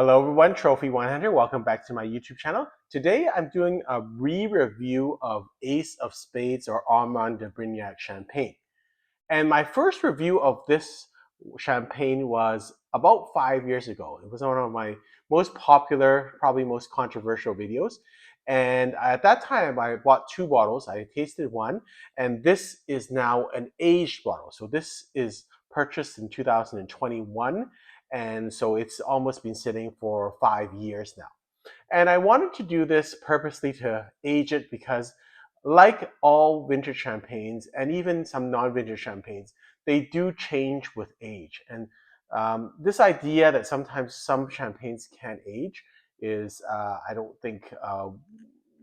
Hello everyone, Trophy 100. Welcome back to my YouTube channel. Today I'm doing a re-review of Ace of Spades or Armand de Brignac champagne. And my first review of this champagne was about 5 years ago. It was one of my most popular, probably most controversial videos. And at that time, I bought two bottles. I tasted one, and this is now an aged bottle. So this is purchased in 2021, and so it's almost been sitting for 5 years now. And I wanted to do this purposely to age it because, like all vintage champagnes and even some non-vintage champagnes, they do change with age. And this idea that sometimes some champagnes can't age is, I don't think,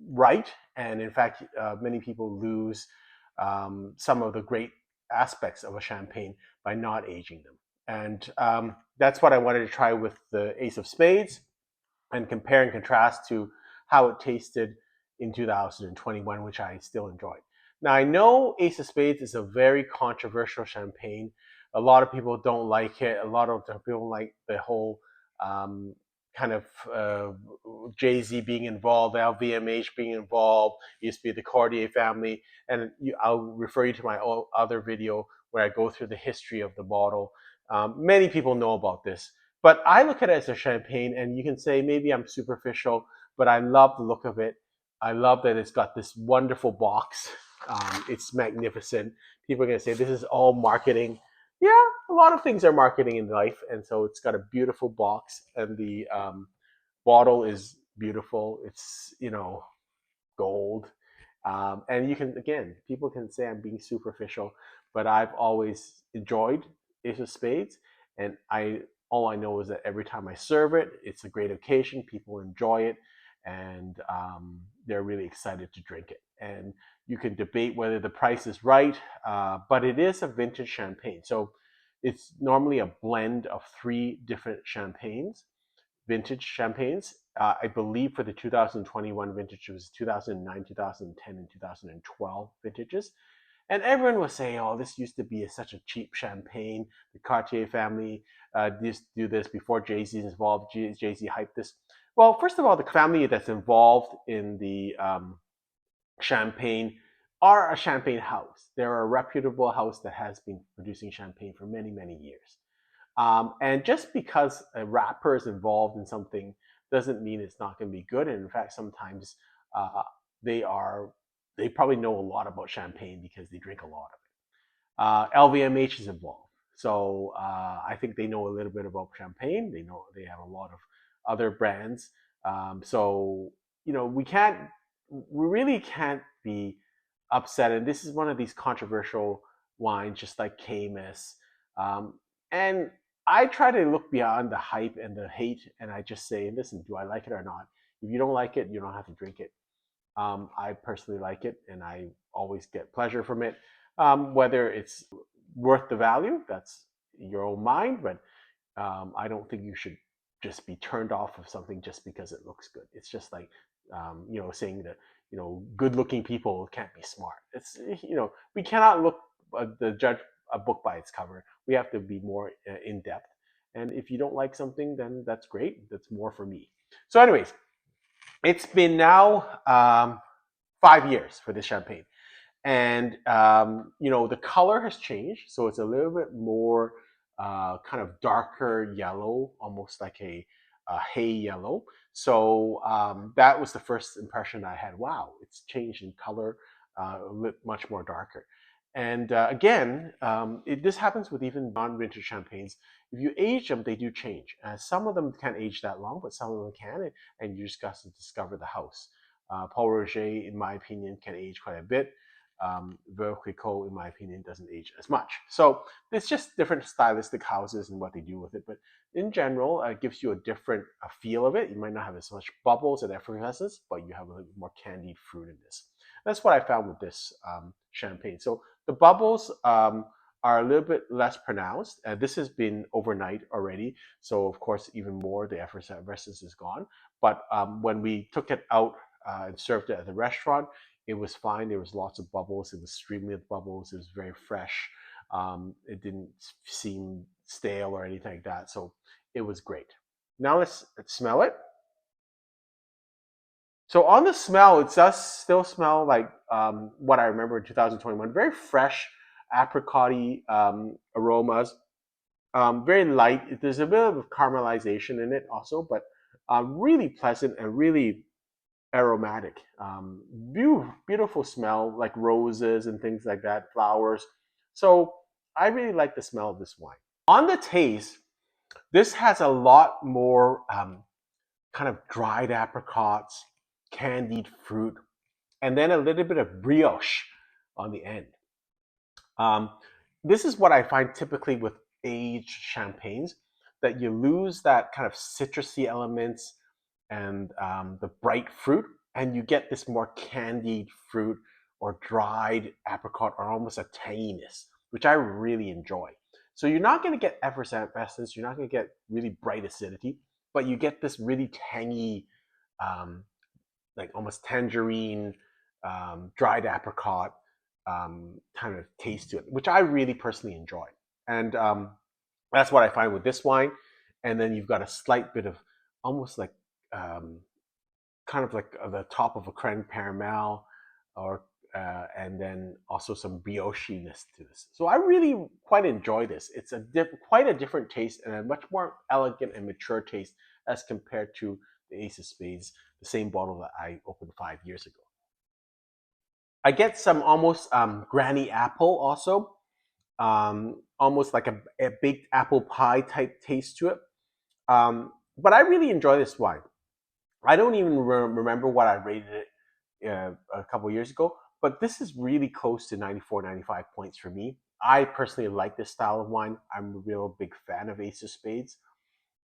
right. And in fact, many people lose some of the great aspects of a champagne by not aging them. And that's what I wanted to try with the Ace of Spades and compare and contrast to how it tasted in 2021, which I still enjoyed. Now, I know Ace of Spades is a very controversial champagne. A lot of people don't like it. A lot of people like the whole kind of Jay-Z being involved, LVMH being involved. It used to be the Cartier family. And I'll refer you to my other video where I go through the history of the bottle. Many people know about this. But I look at it as a champagne, and you can say maybe I'm superficial, but I love the look of it. I love that it's got this wonderful box. It's magnificent. People are going to say this is all marketing. Yeah, a lot of things are marketing in life, and so it's got a beautiful box, and the bottle is beautiful. It's gold, and you can again, people can say I'm being superficial, but I've always enjoyed Ace of Spades, and I all I know is that every time I serve it, it's a great occasion. People enjoy it, and they're really excited to drink it. And you can debate whether the price is right, but it is a vintage champagne, so it's normally a blend of three different champagnes, vintage champagnes. I believe for the 2021 vintage, it was 2009, 2010, and 2012 vintages. And everyone was saying, "Oh, this used to be such a cheap champagne. The Cartier family used to do this before Jay-Z is involved. Jay-Z hyped this." Well, first of all, the family that's involved in the champagne are a champagne house. They're a reputable house that has been producing champagne for many, many years. And just because a rapper is involved in something doesn't mean it's not going to be good. And in fact, sometimes uh, they are they probably know a lot about champagne because they drink a lot of it. LVMH is involved, so I think they know a little bit about champagne. They know they have a lot of other brands. So we really can't be upset. And this is one of these controversial wines, just like Camus. And I try to look beyond the hype and the hate, and I just say, listen, do I like it or not? If you don't like it, you don't have to drink it. I personally like it, and I always get pleasure from it. Whether it's worth the value, that's your own mind, but I don't think you should just be turned off of something just because it looks good. It's just like, saying that, good-looking people can't be smart. We cannot look the judge a book by its cover. We have to be more in depth. And if you don't like something, then that's great. That's more for me. So, anyways, it's been now 5 years for this champagne, and the color has changed, so it's a little bit more kind of darker yellow, almost like a hay yellow. So that was the first impression I had. Wow, it's changed in color, much more darker. And again, this happens with even non-vintage champagnes. If you age them, they do change. Some of them can't age that long, but some of them can, and you just got to discover the house. Paul Roger, in my opinion, can age quite a bit. Veuve Clicquot, in my opinion, doesn't age as much. So it's just different stylistic houses and what they do with it. But in general, it gives you a different feel of it. You might not have as much bubbles and effervescence, but you have a little more candied fruit in this. That's what I found with this champagne. So the bubbles are a little bit less pronounced. This has been overnight already, so of course even more the effervescence is gone. But when we took it out and served it at the restaurant, it was fine. There was lots of bubbles. It was streaming with bubbles. It was very fresh. It didn't seem stale or anything like that. So it was great. Now let's smell it. So on the smell, it does still smell like what I remember in 2021. Very fresh, apricot-y aromas. Very light. There's a bit of caramelization in it also, but really pleasant and really aromatic. Beautiful smell, like roses and things like that, flowers. So I really like the smell of this wine. On the taste, this has a lot more kind of dried apricots, candied fruit, and then a little bit of brioche on the end. Um, this is what I find typically with aged champagnes, that you lose that kind of citrusy elements and the bright fruit, and you get this more candied fruit or dried apricot or almost a tanginess, which I really enjoy. So you're not going to get effervescence, you're not going to get really bright acidity, but you get this really tangy, um, like almost tangerine, dried apricot kind of taste to it, which I really personally enjoy. And that's what I find with this wine. And then you've got a slight bit of almost like um, kind of like the top of a creme caramel, or and then also some brioche-ness to this. So I really quite enjoy this. It's quite a different taste and a much more elegant and mature taste as compared to the Ace of Spades, the same bottle that I opened 5 years ago. I get some almost granny apple also, almost like a baked apple pie type taste to it. But I really enjoy this wine. I don't even remember what I rated it a couple years ago, but this is really close to 94, 95 points for me. I personally like this style of wine. I'm a real big fan of Ace of Spades.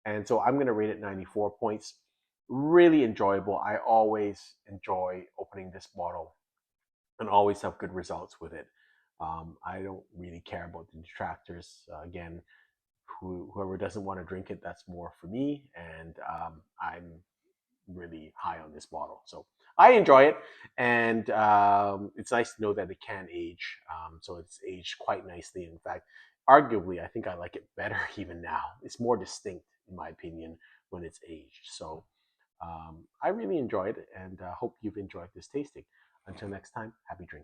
And so I'm going to rate it 94 points. Really enjoyable. I always enjoy opening this bottle and always have good results with it. I don't really care about the detractors. Again, whoever doesn't want to drink it, that's more for me. And I'm really high on this bottle. So I enjoy it, and it's nice to know that it can age. So it's aged quite nicely. In fact, arguably, I think I like it better even now. It's more distinct, in my opinion, when it's aged. So I really enjoyed it, and hope you've enjoyed this tasting. Until next time, happy drinking.